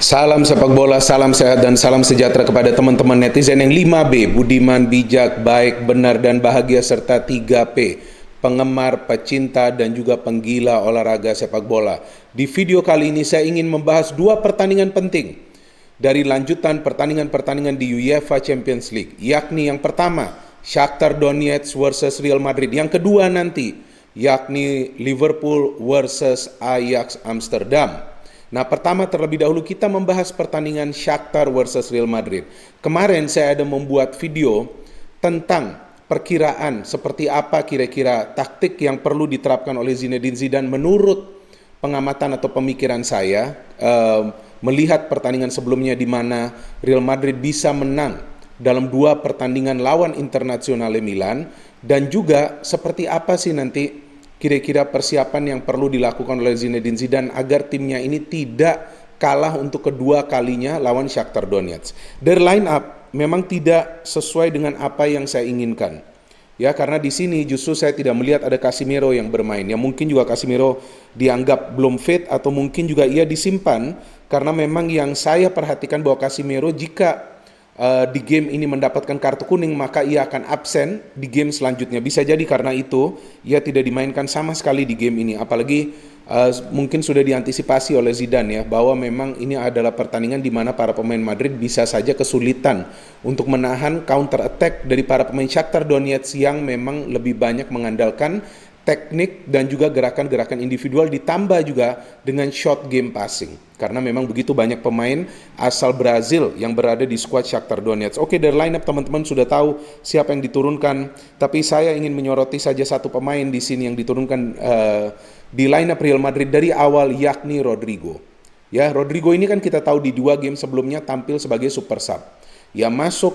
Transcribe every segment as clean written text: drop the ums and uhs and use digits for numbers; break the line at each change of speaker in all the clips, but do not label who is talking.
Salam sepak bola, salam sehat dan salam sejahtera kepada teman-teman netizen yang 5B, budiman, bijak, baik, benar dan bahagia serta 3P, penggemar, pecinta dan juga penggila olahraga sepak bola. Di video kali ini saya ingin membahas dua pertandingan penting dari lanjutan pertandingan-pertandingan di UEFA Champions League, yakni yang pertama Shakhtar Donetsk versus Real Madrid, yang kedua nanti yakni Liverpool versus Ajax Amsterdam. Nah, pertama terlebih dahulu kita membahas pertandingan Shakhtar versus Real Madrid. Kemarin saya ada membuat video tentang perkiraan seperti apa kira-kira taktik yang perlu diterapkan oleh Zinedine Zidane menurut pengamatan atau pemikiran saya melihat pertandingan sebelumnya di mana Real Madrid bisa menang dalam dua pertandingan lawan Internazionale Milan, dan juga seperti apa sih nanti kira-kira persiapan yang perlu dilakukan oleh Zinedine Zidane agar timnya ini tidak kalah untuk kedua kalinya lawan Shakhtar Donetsk. Dari line up memang tidak sesuai dengan apa yang saya inginkan. Ya, karena di sini justru saya tidak melihat ada Casemiro yang bermain. Ya, mungkin juga Casemiro dianggap belum fit atau mungkin juga ia disimpan karena memang yang saya perhatikan bahwa Casemiro jika di game ini mendapatkan kartu kuning maka ia akan absen di game selanjutnya. Bisa jadi karena itu ia tidak dimainkan sama sekali di game ini, apalagi mungkin sudah diantisipasi oleh Zidane ya bahwa memang ini adalah pertandingan di mana para pemain Madrid bisa saja kesulitan untuk menahan counter attack dari para pemain Shakhtar Donetsk yang memang lebih banyak mengandalkan teknik dan juga gerakan-gerakan individual ditambah juga dengan short game passing. Karena memang begitu banyak pemain asal Brazil yang berada di skuad Shakhtar Donetsk. Oke, dari line up teman-teman sudah tahu siapa yang diturunkan, tapi saya ingin menyoroti saja satu pemain di sini yang diturunkan di line up Real Madrid dari awal, yakni Rodrigo. Ya, Rodrigo ini kan kita tahu di dua game sebelumnya tampil sebagai super sub. Ia masuk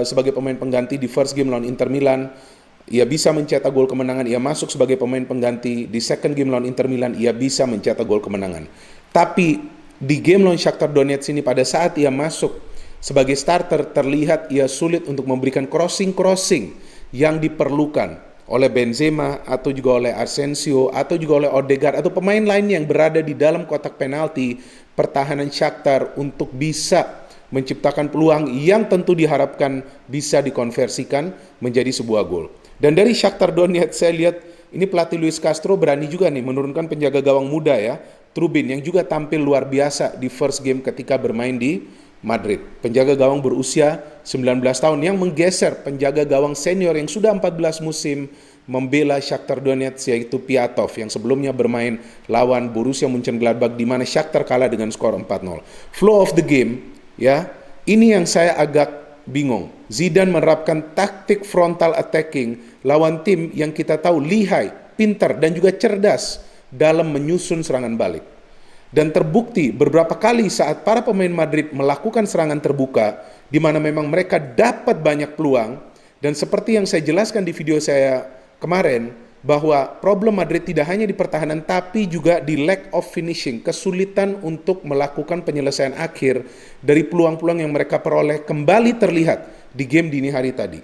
sebagai pemain pengganti di first game lawan Inter Milan. Ia bisa mencetak gol kemenangan. Ia masuk sebagai pemain pengganti di second game lawan Inter Milan. Ia bisa mencetak gol kemenangan. Tapi di game lawan Shakhtar Donetsk ini pada saat ia masuk sebagai starter terlihat ia sulit untuk memberikan crossing yang diperlukan oleh Benzema atau juga oleh Asensio atau juga oleh Odegaard atau pemain lain yang berada di dalam kotak penalti pertahanan Shakhtar untuk bisa menciptakan peluang yang tentu diharapkan bisa dikonversikan menjadi sebuah gol. Dan dari Shakhtar Donetsk saya lihat ini pelatih Luis Castro berani juga nih menurunkan penjaga gawang muda ya, Trubin, yang juga tampil luar biasa di first game ketika bermain di Madrid. Penjaga gawang berusia 19 tahun yang menggeser penjaga gawang senior yang sudah 14 musim membela Shakhtar Donetsk yaitu Piatov yang sebelumnya bermain lawan Borussia Mönchengladbach di mana Shakhtar kalah dengan skor 4-0. Flow of the game ya, ini yang saya agak bingung. Zidane menerapkan taktik frontal attacking lawan tim yang kita tahu lihai, pintar dan juga cerdas dalam menyusun serangan balik. Dan terbukti beberapa kali saat para pemain Madrid melakukan serangan terbuka di mana memang mereka dapat banyak peluang, dan seperti yang saya jelaskan di video saya kemarin bahwa problem Madrid tidak hanya di pertahanan tapi juga di lack of finishing, kesulitan untuk melakukan penyelesaian akhir dari peluang-peluang yang mereka peroleh kembali terlihat di game dini hari tadi.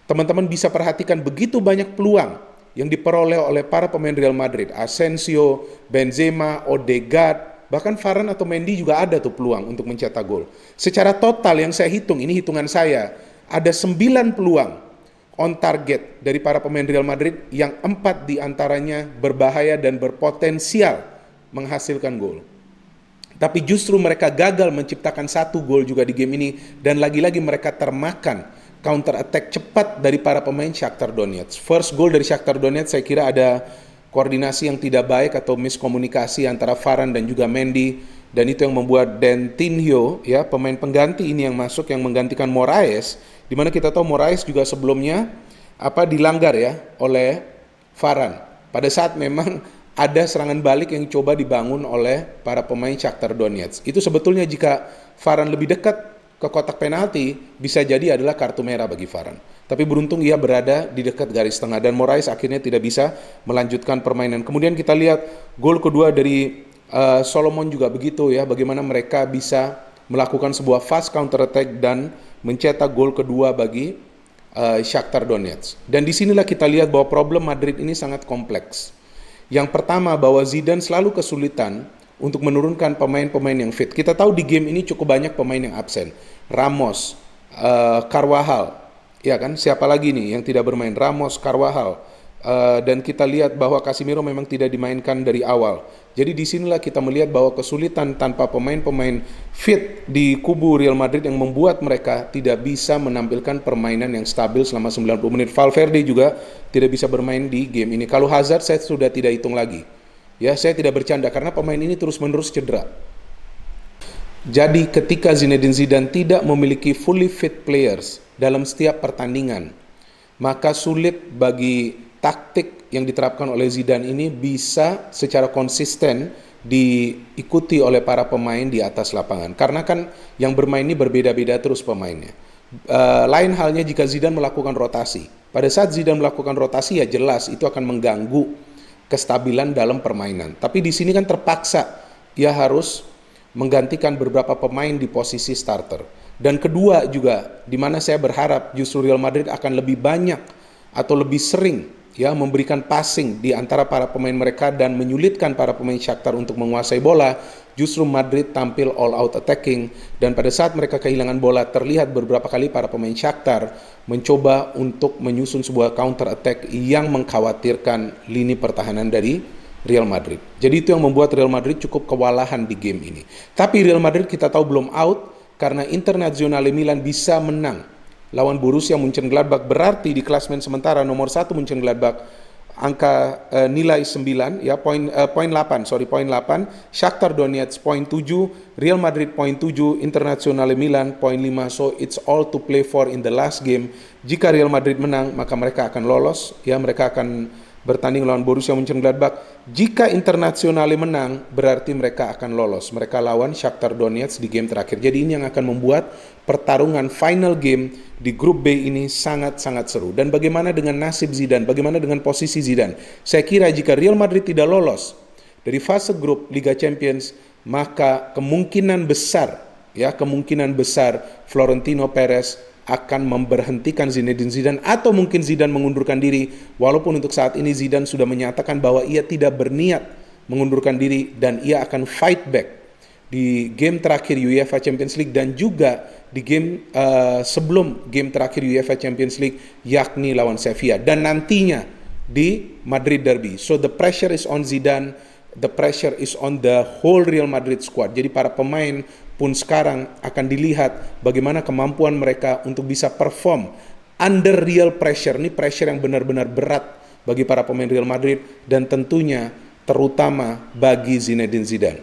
Teman-teman bisa perhatikan begitu banyak peluang yang diperoleh oleh para pemain Real Madrid, Asensio, Benzema, Odegaard, bahkan Varane atau Mendy juga ada tuh peluang untuk mencetak gol. Secara total yang saya hitung, ini hitungan saya, ada 9 peluang on target dari para pemain Real Madrid yang 4 diantaranya berbahaya dan berpotensial menghasilkan gol. Tapi justru mereka gagal menciptakan 1 gol juga di game ini, dan lagi-lagi mereka termakan counter attack cepat dari para pemain Shakhtar Donetsk. First goal dari Shakhtar Donetsk saya kira ada koordinasi yang tidak baik atau miskomunikasi antara Varane dan juga Mendy, dan itu yang membuat Dentinho ya, pemain pengganti ini yang masuk yang menggantikan Moraes, di mana kita tahu Moraes juga sebelumnya dilanggar ya oleh Varane pada saat memang ada serangan balik yang coba dibangun oleh para pemain Shakhtar Donetsk. Itu sebetulnya jika Varane lebih dekat ke kotak penalti bisa jadi adalah kartu merah bagi Varane. Tapi beruntung ia berada di dekat garis tengah dan Moraes akhirnya tidak bisa melanjutkan permainan. Kemudian kita lihat gol kedua dari Solomon juga begitu ya, bagaimana mereka bisa melakukan sebuah fast counter attack dan mencetak gol kedua bagi Shakhtar Donetsk. Dan disinilah kita lihat bahwa problem Madrid ini sangat kompleks. Yang pertama bahwa Zidane selalu kesulitan untuk menurunkan pemain-pemain yang fit. Kita tahu di game ini cukup banyak pemain yang absen. Ramos, Carvajal, ya kan? Siapa lagi nih yang tidak bermain? Ramos, Carvajal. Dan kita lihat bahwa Casemiro memang tidak dimainkan dari awal. Jadi disinilah kita melihat bahwa kesulitan tanpa pemain-pemain fit di kubu Real Madrid yang membuat mereka tidak bisa menampilkan permainan yang stabil selama 90 menit. Valverde juga tidak bisa bermain di game ini. Kalau Hazard saya sudah tidak hitung lagi. Ya, saya tidak bercanda karena pemain ini terus-menerus cedera. Jadi ketika Zinedine Zidane tidak memiliki fully fit players dalam setiap pertandingan, maka sulit bagi taktik yang diterapkan oleh Zidane ini bisa secara konsisten diikuti oleh para pemain di atas lapangan. Karena kan yang bermain ini berbeda-beda terus pemainnya. Lain halnya jika Zidane melakukan rotasi. Pada saat Zidane melakukan rotasi ya jelas itu akan mengganggu kestabilan dalam permainan. Tapi di sini kan terpaksa ia harus menggantikan beberapa pemain di posisi starter. Dan kedua juga, di mana saya berharap justru Real Madrid akan lebih banyak atau lebih sering ya memberikan passing di antara para pemain mereka dan menyulitkan para pemain Shakhtar untuk menguasai bola. Justru Madrid tampil all out attacking dan pada saat mereka kehilangan bola terlihat beberapa kali para pemain Shakhtar mencoba untuk menyusun sebuah counter attack yang mengkhawatirkan lini pertahanan dari Real Madrid. Jadi itu yang membuat Real Madrid cukup kewalahan di game ini. Tapi Real Madrid kita tahu belum out karena Internazionale Milan bisa menang lawan Borussia Mönchengladbach, berarti di klasmen sementara nomor 1 Mönchengladbach angka nilai 9 ya poin 8, Shakhtar Donetsk poin 7, Real Madrid poin 7, Internazionale Milan poin 5. So it's all to play for in the last game. Jika Real Madrid menang maka mereka akan lolos ya, mereka akan bertanding lawan Borussia Mönchengladbach. Jika Internazionale menang, berarti mereka akan lolos. Mereka lawan Shakhtar Donetsk di game terakhir. Jadi ini yang akan membuat pertarungan final game di grup B ini sangat-sangat seru. Dan bagaimana dengan nasib Zidane? Bagaimana dengan posisi Zidane? Saya kira jika Real Madrid tidak lolos dari fase grup Liga Champions, maka kemungkinan besar Florentino Perez akan memberhentikan Zinedine Zidane atau mungkin Zidane mengundurkan diri, walaupun untuk saat ini Zidane sudah menyatakan bahwa ia tidak berniat mengundurkan diri dan ia akan fight back di game terakhir UEFA Champions League dan juga di game sebelum game terakhir UEFA Champions League yakni lawan Sevilla dan nantinya di Madrid Derby. So the pressure is on Zidane, the pressure is on the whole Real Madrid squad. Jadi para pemain pun sekarang akan dilihat bagaimana kemampuan mereka untuk bisa perform under real pressure. Ini pressure yang benar-benar berat bagi para pemain Real Madrid dan tentunya terutama bagi Zinedine Zidane.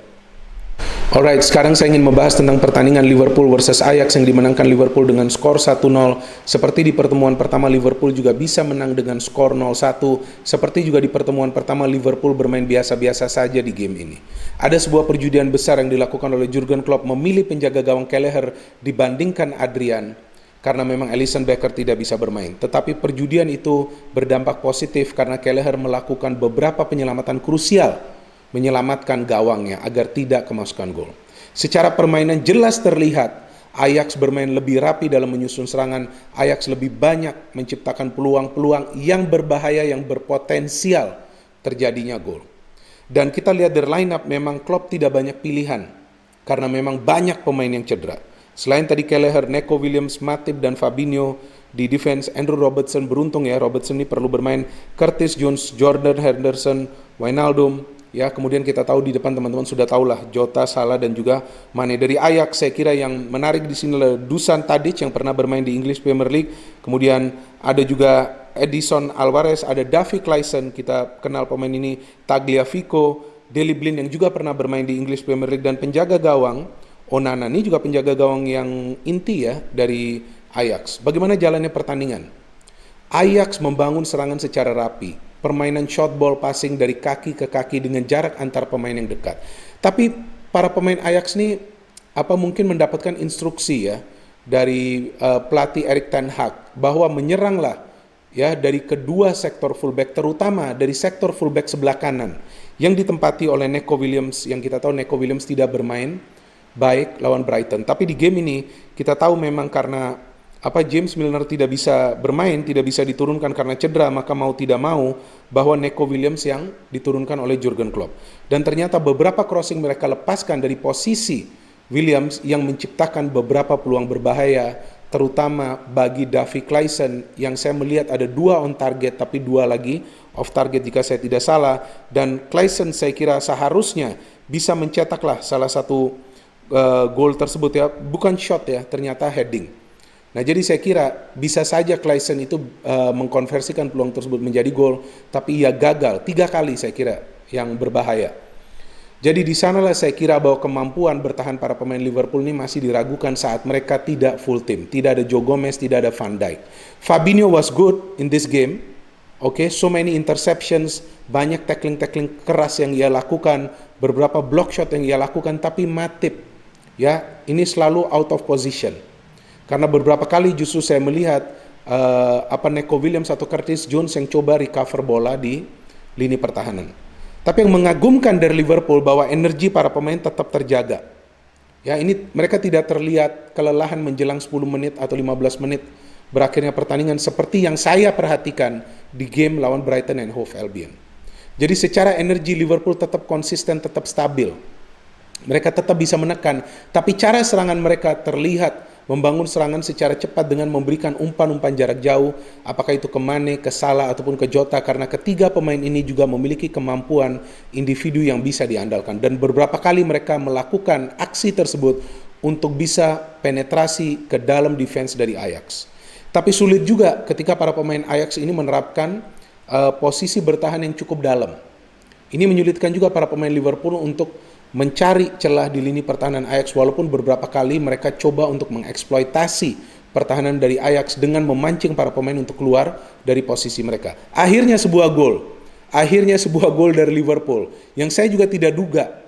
Alright, sekarang saya ingin membahas tentang pertandingan Liverpool versus Ajax yang dimenangkan Liverpool dengan skor 1-0. Seperti di pertemuan pertama Liverpool juga bisa menang dengan skor 0-1. Seperti juga di pertemuan pertama Liverpool bermain biasa-biasa saja di game ini. Ada sebuah perjudian besar yang dilakukan oleh Jurgen Klopp memilih penjaga gawang Kelleher dibandingkan Adrian karena memang Alisson Becker tidak bisa bermain. Tetapi perjudian itu berdampak positif karena Kelleher melakukan beberapa penyelamatan krusial menyelamatkan gawangnya agar tidak kemasukan gol. Secara permainan jelas terlihat Ajax bermain lebih rapi dalam menyusun serangan. Ajax lebih banyak menciptakan peluang-peluang yang berbahaya, yang berpotensial terjadinya gol. Dan kita lihat dari line up memang Klopp tidak banyak pilihan karena memang banyak pemain yang cedera. Selain tadi Kelleher, Neco Williams, Matip dan Fabinho di defense, Andrew Robertson beruntung ya, Robertson ini perlu bermain, Curtis Jones, Jordan Henderson, Wijnaldum. Ya, kemudian kita tahu di depan teman-teman sudah tahulah Jota, Salah dan juga Mane. Dari Ajax saya kira yang menarik di sini adalah Dusan Tadic yang pernah bermain di English Premier League. Kemudian ada juga Edison Alvarez, ada Davy Klaassen, kita kenal pemain ini, Tagliafico, Daley Blind yang juga pernah bermain di English Premier League, dan penjaga gawang Onana ini juga penjaga gawang yang inti ya dari Ajax. Bagaimana jalannya pertandingan? Ajax membangun serangan secara rapi. Permainan short ball passing dari kaki ke kaki dengan jarak antar pemain yang dekat. Tapi para pemain Ajax ini mungkin mendapatkan instruksi ya dari pelatih Erik ten Hag bahwa menyeranglah ya dari kedua sektor fullback, terutama dari sektor fullback sebelah kanan yang ditempati oleh Neco Williams, yang kita tahu Neco Williams tidak bermain baik lawan Brighton. Tapi di game ini kita tahu memang karena James Milner tidak bisa bermain, tidak bisa diturunkan karena cedera, maka mau tidak mau bahwa Neco Williams yang diturunkan oleh Jurgen Klopp. Dan ternyata beberapa crossing mereka lepaskan dari posisi Williams yang menciptakan beberapa peluang berbahaya, terutama bagi Davy Klaassen yang saya melihat ada 2 on target tapi 2 lagi off target jika saya tidak salah. Dan Klaassen saya kira seharusnya bisa mencetaklah salah satu gol tersebut ya, bukan shot ya, ternyata heading. Nah, jadi saya kira bisa saja Klaassen itu mengkonversikan peluang tersebut menjadi gol, tapi ia gagal 3 kali saya kira yang berbahaya. Jadi di sanalah saya kira bahwa kemampuan bertahan para pemain Liverpool ini masih diragukan saat mereka tidak full team. Tidak ada Joe Gomez, tidak ada Van Dijk. Fabinho was good in this game. So many interceptions, banyak tackling-tackling keras yang ia lakukan, beberapa block shot yang ia lakukan, tapi Matip ya, ini selalu out of position. Karena beberapa kali justru saya melihat Neco Williams atau Curtis Jones yang coba recover bola di lini pertahanan. Tapi yang mengagumkan dari Liverpool bahwa energi para pemain tetap terjaga. Ya, ini mereka tidak terlihat kelelahan menjelang 10 menit atau 15 menit berakhirnya pertandingan seperti yang saya perhatikan di game lawan Brighton and Hove Albion. Jadi secara energi Liverpool tetap konsisten, tetap stabil. Mereka tetap bisa menekan, tapi cara serangan mereka terlihat membangun serangan secara cepat dengan memberikan umpan-umpan jarak jauh, apakah itu ke Mane, ke Salah, ataupun ke Jota, karena ketiga pemain ini juga memiliki kemampuan individu yang bisa diandalkan. Dan beberapa kali mereka melakukan aksi tersebut untuk bisa penetrasi ke dalam defense dari Ajax. Tapi sulit juga ketika para pemain Ajax ini menerapkan posisi bertahan yang cukup dalam. Ini menyulitkan juga para pemain Liverpool untuk mencari celah di lini pertahanan Ajax, walaupun beberapa kali mereka coba untuk mengeksploitasi pertahanan dari Ajax dengan memancing para pemain untuk keluar dari posisi mereka. Akhirnya sebuah gol dari Liverpool yang saya juga tidak duga.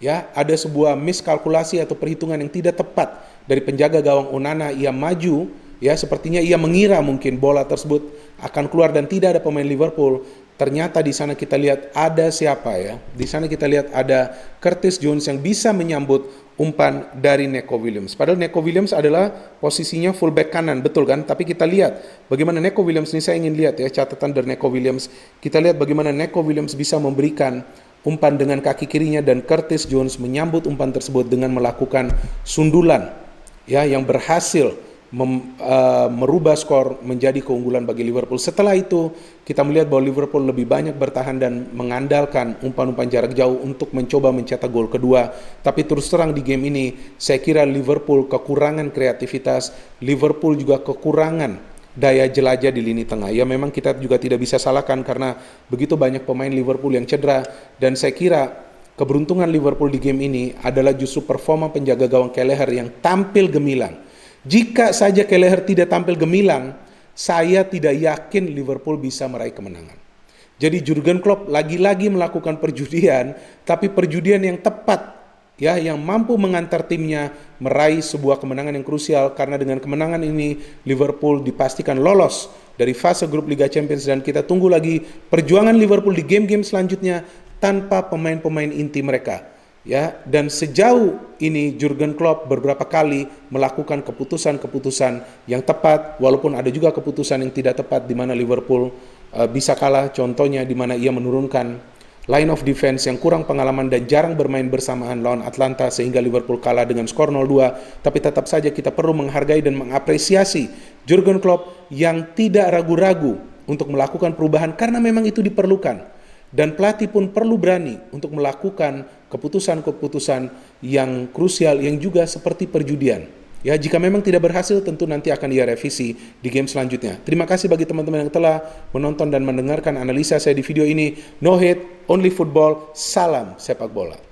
Ya, ada sebuah miskalkulasi atau perhitungan yang tidak tepat dari penjaga gawang Onana. Ia maju, ya sepertinya ia mengira mungkin bola tersebut akan keluar dan tidak ada pemain Liverpool. Ternyata di sana kita lihat ada siapa ya? Di sana kita lihat ada Curtis Jones yang bisa menyambut umpan dari Neco Williams. Padahal Neco Williams adalah posisinya fullback kanan, betul kan? Tapi kita lihat bagaimana Neco Williams ini, saya ingin lihat ya catatan dari Neco Williams. Kita lihat bagaimana Neco Williams bisa memberikan umpan dengan kaki kirinya dan Curtis Jones menyambut umpan tersebut dengan melakukan sundulan ya yang berhasil merubah skor menjadi keunggulan bagi Liverpool. Setelah itu kita melihat bahwa Liverpool lebih banyak bertahan dan mengandalkan umpan-umpan jarak jauh untuk mencoba mencetak gol kedua. Tapi terus terang di game ini saya kira Liverpool kekurangan kreativitas, Liverpool juga kekurangan daya jelajah di lini tengah. Ya memang kita juga tidak bisa salahkan karena begitu banyak pemain Liverpool yang cedera, dan saya kira keberuntungan Liverpool di game ini adalah justru performa penjaga gawang Kelleher yang tampil gemilang. Jika saja Kelleher tidak tampil gemilang, saya tidak yakin Liverpool bisa meraih kemenangan. Jadi Jurgen Klopp lagi-lagi melakukan perjudian, tapi perjudian yang tepat, ya, yang mampu mengantar timnya meraih sebuah kemenangan yang krusial. Karena dengan kemenangan ini Liverpool dipastikan lolos dari fase grup Liga Champions, dan kita tunggu lagi perjuangan Liverpool di game-game selanjutnya tanpa pemain-pemain inti mereka. Ya, dan sejauh ini Jurgen Klopp beberapa kali melakukan keputusan-keputusan yang tepat, walaupun ada juga keputusan yang tidak tepat di mana Liverpool bisa kalah. Contohnya di mana ia menurunkan line of defense yang kurang pengalaman dan jarang bermain bersamaan lawan Atlanta sehingga Liverpool kalah dengan skor 0-2. Tapi tetap saja kita perlu menghargai dan mengapresiasi Jurgen Klopp yang tidak ragu-ragu untuk melakukan perubahan karena memang itu diperlukan. Dan pelatih pun perlu berani untuk melakukan keputusan-keputusan yang krusial yang juga seperti perjudian. Ya, jika memang tidak berhasil tentu nanti akan ia revisi di game selanjutnya. Terima kasih bagi teman-teman yang telah menonton dan mendengarkan analisa saya di video ini. No hate, only football. Salam sepak bola.